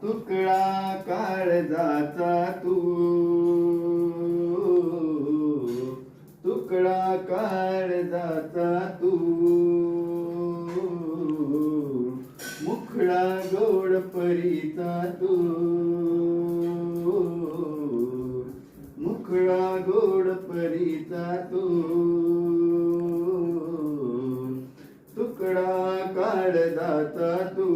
तुकडा काळजाचा तू, तुकडा काळजाचा तू, मुखडा गोड परीचा तू, मुखडा गोड परीचा तू, तुकडा काळजाचा तू,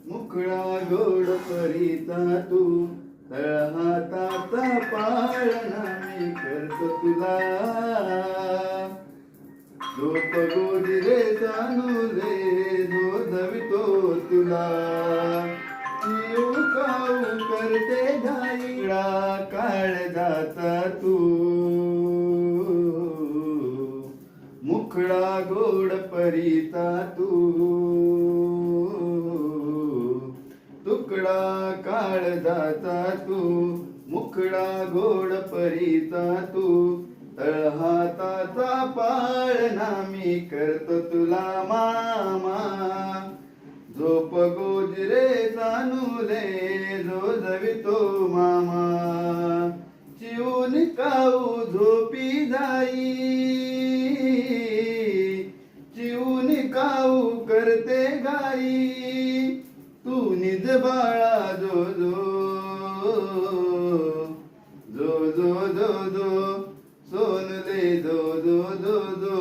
मुखडा गोड परीचा तू, तळहाताचा पाळणा मी करतो तुला, झोप गोजिरे जाणूले जो धवितो तुला, जीव काऊ करते घाईला काळजाचा तू, मुखडा गोड परीचा तू, तुकडा काळजाचा तू, मुखडा गोड परीचा तू, तळहाताचा पाळणा मी करतो तुला मामा, झोप गोजरे जाणूले जो जवितो मामा, चिवून काऊ झोपी जाई, चिवून काऊ करते गाई, तू निज बाळा जो जो जो जो जो जो सोनले जो जो जो जो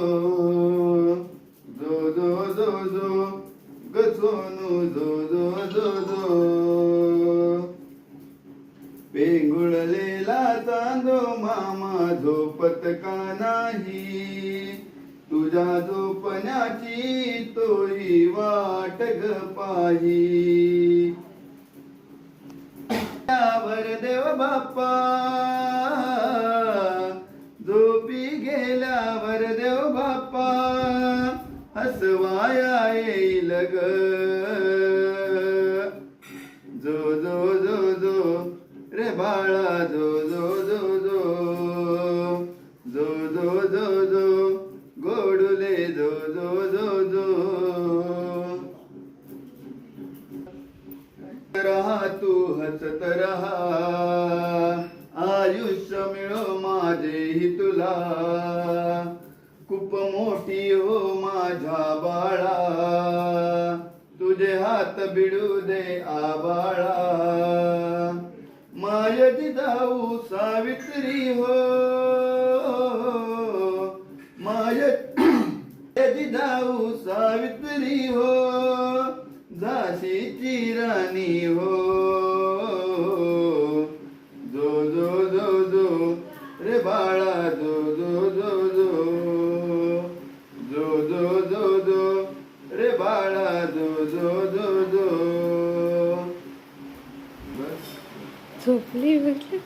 जो जो जो जो ग सोनू जो जो जो जो, पेंगुळलेला चांदो मामा झोपत का नाही, तुझ्या झोपण्याची तोही वाट ग पाही, देव बाप्पा झोपी गेल्यावर देव बाप्पा हसवाया येईल ग, जो जो जो जो रे बाळा जो जो जो जो जो जो जो जो गोडुले जो जो जो जो, रहा तू हसत रहा, आयुष्य मिळो माझेही तुला, खूप मोठी हो माझ्या बाळा, तुझे हात बिडू दे आबाळा, माय जिजाऊ सावित्री हो, माय जिजाऊ सावित्री हो, झाशीची राणी हो, जो जो जो जो रे बाळा जो जो जो जो जो जो जो जो रे बाळा जो जो जो जो, झोपली म्हटलं.